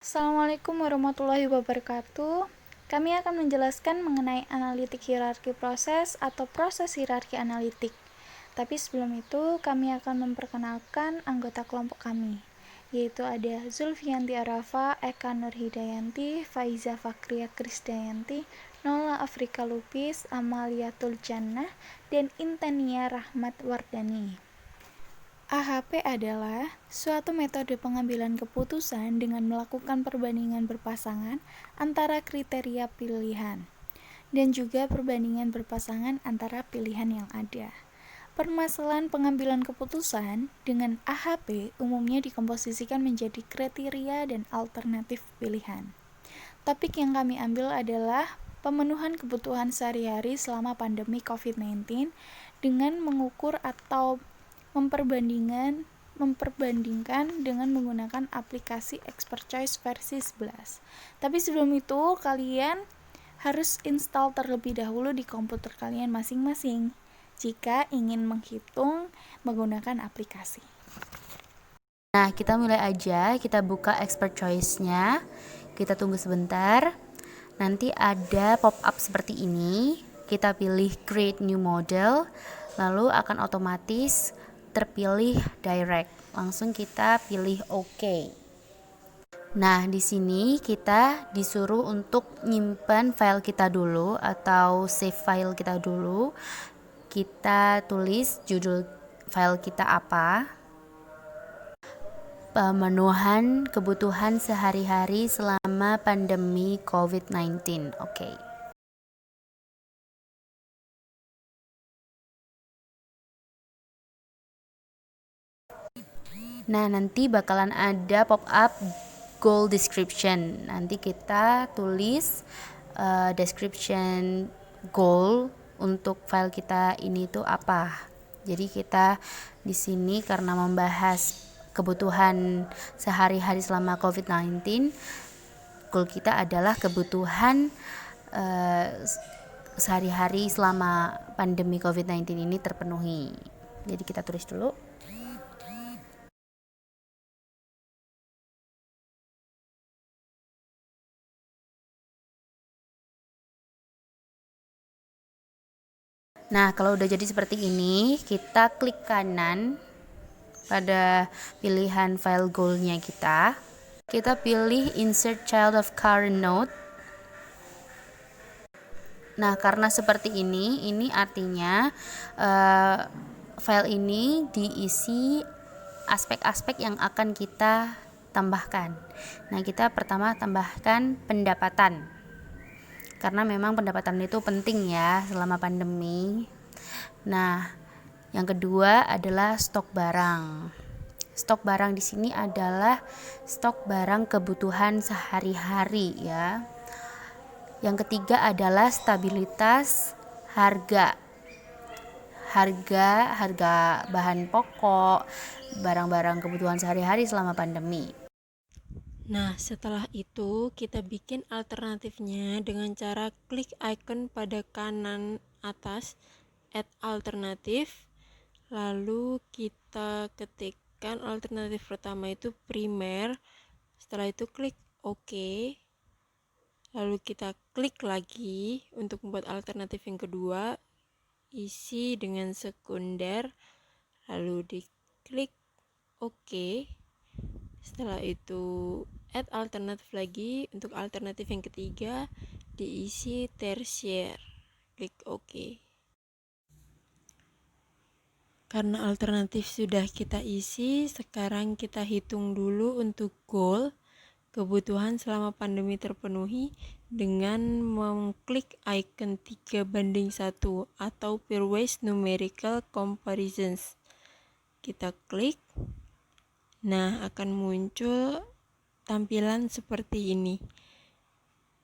Assalamualaikum warahmatullahi wabarakatuh. Kami akan menjelaskan mengenai analitik hierarki proses atau proses hierarki analitik. Tapi sebelum itu, kami akan memperkenalkan anggota kelompok kami, yaitu ada Zulfianti Arafa, Eka Nurhidayanti, Faiza Fakria Krisdayanti, Nola Afrika Lupis, Amaliatul Jannah, dan Intania Rahmat Wardani. AHP adalah suatu metode pengambilan keputusan dengan melakukan perbandingan berpasangan antara kriteria pilihan dan juga perbandingan berpasangan antara pilihan yang ada. Permasalahan pengambilan keputusan dengan AHP umumnya dikomposisikan menjadi kriteria dan alternatif pilihan. Topik yang kami ambil adalah pemenuhan kebutuhan sehari-hari selama pandemi COVID-19 dengan mengukur atau memperbandingkan dengan menggunakan aplikasi Expert Choice versi 11. Tapi sebelum itu, kalian harus install terlebih dahulu di komputer kalian masing-masing jika ingin menghitung menggunakan aplikasi. Nah, kita mulai aja, kita buka Expert Choice-nya. Kita tunggu sebentar. Nanti ada pop-up seperti ini. Kita pilih Create New Model, lalu akan otomatis terpilih Direct. Langsung kita pilih OK. Nah, di sini kita disuruh untuk nyimpan file kita dulu atau save file kita dulu. Kita tulis judul file kita apa. Pemenuhan kebutuhan sehari-hari selama pandemi COVID-19. Oke. Nah, nanti bakalan ada pop-up goal description. Nanti kita tulis description goal untuk file kita ini tuh apa. Jadi kita di sini karena membahas kebutuhan sehari-hari selama COVID-19, goal kita adalah kebutuhan sehari-hari selama pandemi COVID-19 ini terpenuhi. Jadi kita tulis dulu. Nah, kalau udah jadi seperti ini, kita klik kanan pada pilihan file goal-nya kita. Kita pilih Insert Child of Current Node. Nah, karena seperti ini artinya file ini diisi aspek-aspek yang akan kita tambahkan. Nah, kita pertama tambahkan pendapatan. Karena memang pendapatan itu penting ya selama pandemi. Nah, yang kedua adalah stok barang. Stok barang di sini adalah stok barang kebutuhan sehari-hari ya. Yang ketiga adalah stabilitas harga. Harga bahan pokok, barang-barang kebutuhan sehari-hari selama pandemi. Nah, setelah itu kita bikin alternatifnya dengan cara klik icon pada kanan atas add alternatif, lalu kita ketikkan alternatif pertama itu primer, setelah itu klik OK, lalu kita klik lagi untuk membuat alternatif yang kedua, isi dengan sekunder, lalu diklik OK. Setelah itu add alternatif lagi, untuk alternatif yang ketiga diisi tersier, klik OK. Karena alternatif sudah kita isi, sekarang kita hitung dulu untuk goal kebutuhan selama pandemi terpenuhi dengan mengklik icon 3:1 atau pairwise numerical comparisons. Kita klik. Nah, akan muncul tampilan seperti ini.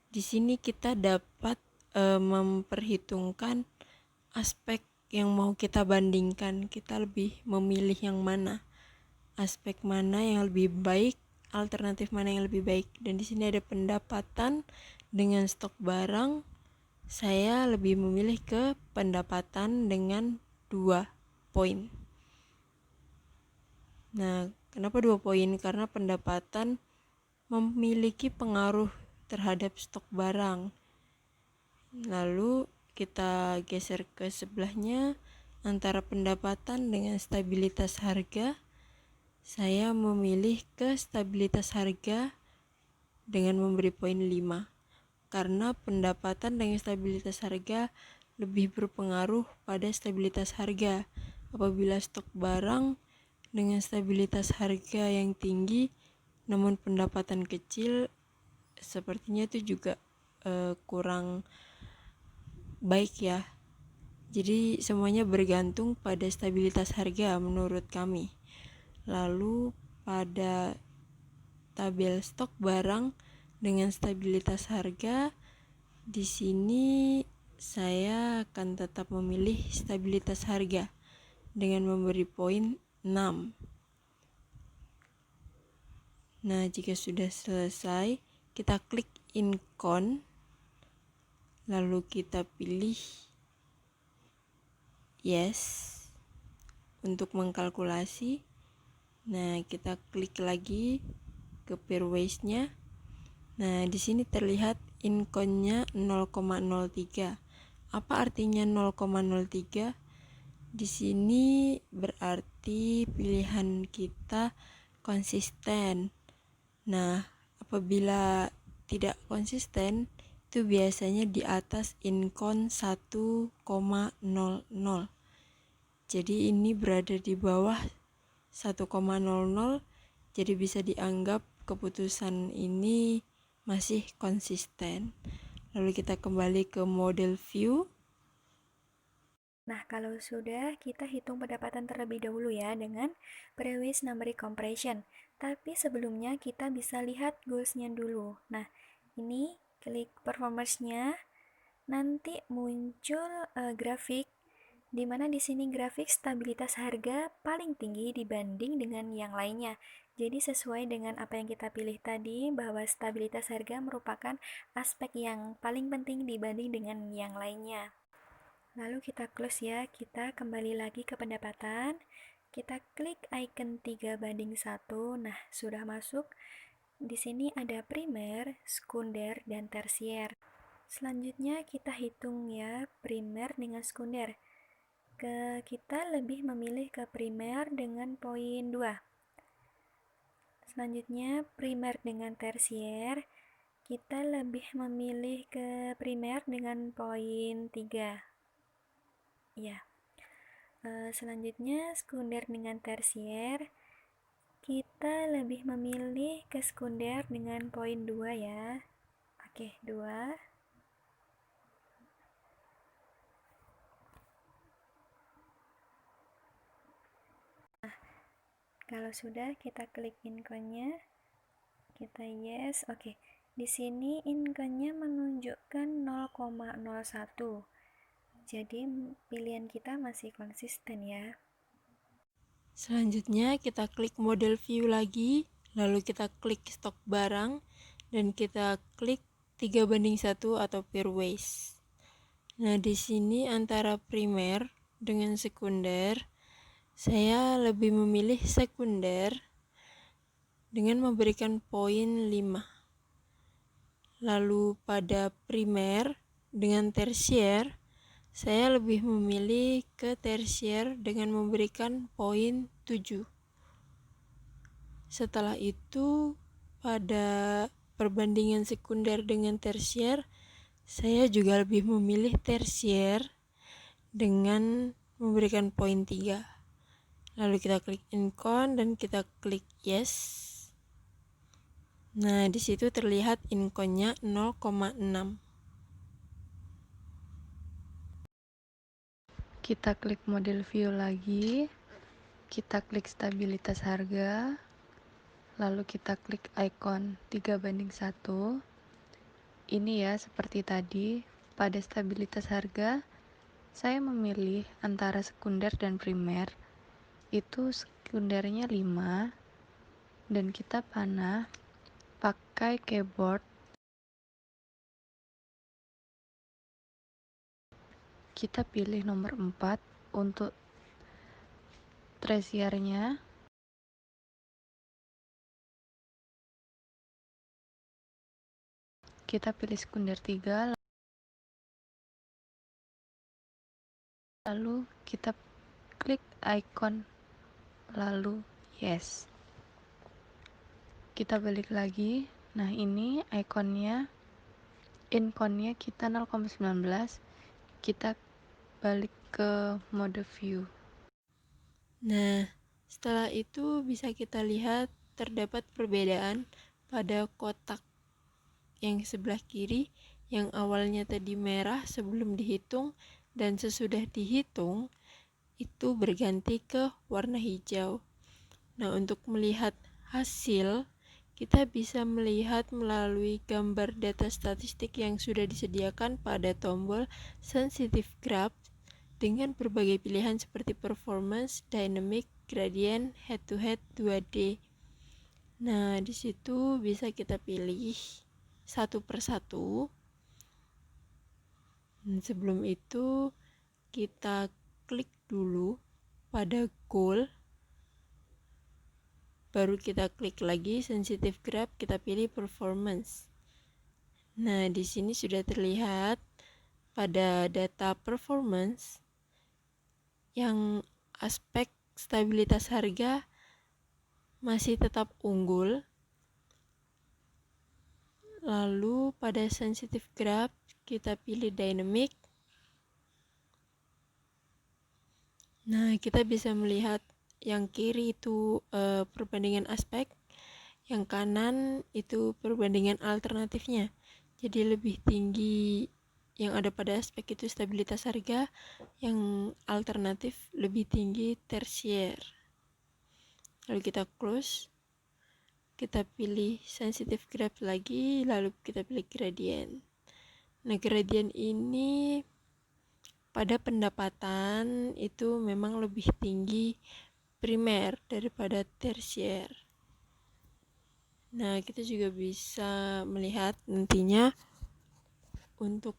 Di sini kita dapat memperhitungkan aspek yang mau kita bandingkan. Kita lebih memilih yang mana, aspek mana yang lebih baik, alternatif mana yang lebih baik. Dan di sini ada pendapatan dengan stok barang. Saya lebih memilih ke pendapatan dengan 2 poin. Nah, kenapa 2 poin? Karena pendapatan memiliki pengaruh terhadap stok barang. Lalu kita geser ke sebelahnya, antara pendapatan dengan stabilitas harga. Saya memilih ke stabilitas harga dengan memberi poin 5. Karena pendapatan dengan stabilitas harga lebih berpengaruh pada stabilitas harga. Apabila stok barang dengan stabilitas harga yang tinggi namun pendapatan kecil, sepertinya itu juga kurang baik ya. Jadi semuanya bergantung pada stabilitas harga menurut kami. Lalu pada tabel stok barang dengan stabilitas harga, di sini saya akan tetap memilih stabilitas harga dengan memberi poin 6. Nah, jika sudah selesai, kita klik incon, lalu kita pilih yes untuk mengkalkulasi. Nah, kita klik lagi ke pairwise-nya. Nah, di sini terlihat incon-nya 0,03. Apa artinya 0,03? Di sini berarti pilihan kita konsisten. Nah, apabila tidak konsisten, itu biasanya di atas incon 1,00. Jadi ini berada di bawah 1,00, jadi bisa dianggap keputusan ini masih konsisten. Lalu kita kembali ke model view. Nah, kalau sudah, kita hitung pendapatan terlebih dahulu ya dengan previous numeric compression. Tapi sebelumnya kita bisa lihat goals-nya dulu. Nah, ini klik performance-nya, nanti muncul grafik, di mana di sini grafik stabilitas harga paling tinggi dibanding dengan yang lainnya. Jadi sesuai dengan apa yang kita pilih tadi, bahwa stabilitas harga merupakan aspek yang paling penting dibanding dengan yang lainnya. Lalu kita close ya, kita kembali lagi ke pendapatan. Kita klik icon 3:1. Nah, sudah masuk. Di sini ada primer, sekunder, dan tersier. Selanjutnya kita hitung ya, primer dengan sekunder. Kita lebih memilih ke primer dengan poin 2. Selanjutnya primer dengan tersier. Kita lebih memilih ke primer dengan poin 3. Ya. Selanjutnya sekunder dengan tersier, kita lebih memilih ke sekunder dengan poin 2 ya. Oke, 2. Nah, kalau sudah kita klik inconnya, kita yes. Oke, di sini inconnya menunjukkan 0,01. Jadi pilihan kita masih konsisten ya. Selanjutnya kita klik model view lagi, lalu kita klik stok barang, dan kita klik 3:1 atau pairwise. Nah, di sini antara primer dengan sekunder, saya lebih memilih sekunder dengan memberikan poin 5. Lalu pada primer dengan tersier, saya lebih memilih ke tersier dengan memberikan poin 7. Setelah itu, pada perbandingan sekunder dengan tersier, saya juga lebih memilih tersier dengan memberikan poin 3. Lalu kita klik incon dan kita klik yes. Nah, di situ terlihat inconnya 0,6. Kita klik model view lagi, kita klik stabilitas harga, lalu kita klik icon 3:1. Ini ya, seperti tadi, pada stabilitas harga, saya memilih antara sekunder dan primer. Itu sekundernya 5, dan kita panah pakai keyboard. Kita pilih nomor 4 untuk tersiernya. kita pilih sekunder 3, lalu kita klik icon, lalu yes. Kita balik lagi. Nah, ini ikonnya, inconnya kita 0,19. Kita balik ke mode view. Nah, setelah itu bisa kita lihat terdapat perbedaan pada kotak yang sebelah kiri yang awalnya tadi merah sebelum dihitung dan sesudah dihitung itu berganti ke warna hijau. Nah, untuk melihat hasil, kita bisa melihat melalui gambar data statistik yang sudah disediakan pada tombol sensitive graph dengan berbagai pilihan seperti performance, dynamic, gradient, head-to-head 2D. Nah, di situ bisa kita pilih satu persatu. Sebelum itu, kita klik dulu pada goal. Baru kita klik lagi sensitive graph, kita pilih performance. Nah, di sini sudah terlihat pada data performance yang aspek stabilitas harga masih tetap unggul. Lalu pada sensitive graph kita pilih dynamic. Nah, kita bisa melihat yang kiri itu perbandingan aspek, yang kanan itu perbandingan alternatifnya. Jadi lebih tinggi yang ada pada aspek itu stabilitas harga, yang alternatif lebih tinggi tersier. Lalu kita close, kita pilih sensitive graph lagi, lalu kita pilih gradient. Nah, gradient ini pada pendapatan itu memang lebih tinggi primer daripada tersier. Nah, kita juga bisa melihat nantinya untuk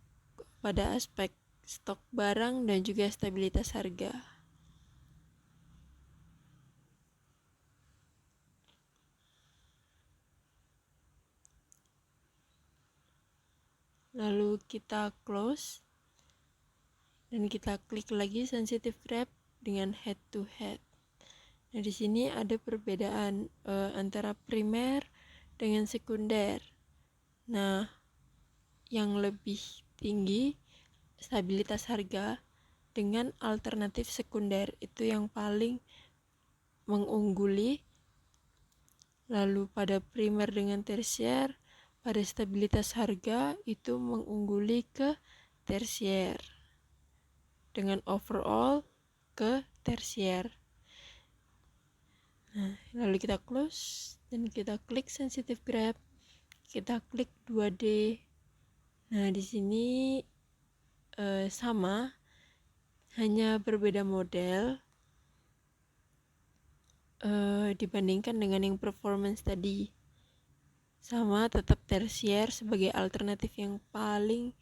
pada aspek stok barang dan juga stabilitas harga. Lalu kita close dan kita klik lagi sensitive graph dengan head to head. Nah, di sini ada perbedaan antara primer dengan sekunder. Nah, yang lebih tinggi stabilitas harga dengan alternatif sekunder itu yang paling mengungguli. Lalu pada primer dengan tersier, pada stabilitas harga itu mengungguli ke tersier dengan overall ke tersier. Nah, lalu kita close dan kita klik sensitive graph, kita klik 2D. Nah, di sini sama, hanya berbeda model dibandingkan dengan yang performance tadi. Sama, tetap tersier sebagai alternatif yang paling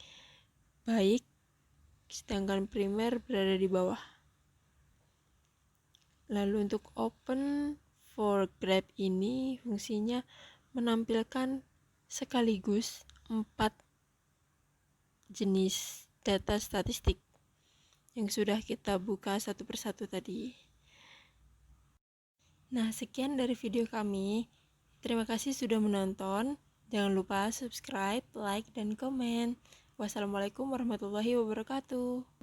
baik, sedangkan primer berada di bawah. Lalu untuk open for graph ini fungsinya menampilkan sekaligus 4 jenis data statistik yang sudah kita buka satu persatu tadi. Nah, sekian dari video kami. Terima kasih sudah menonton. Jangan lupa subscribe, like, dan komen. Wassalamualaikum warahmatullahi wabarakatuh.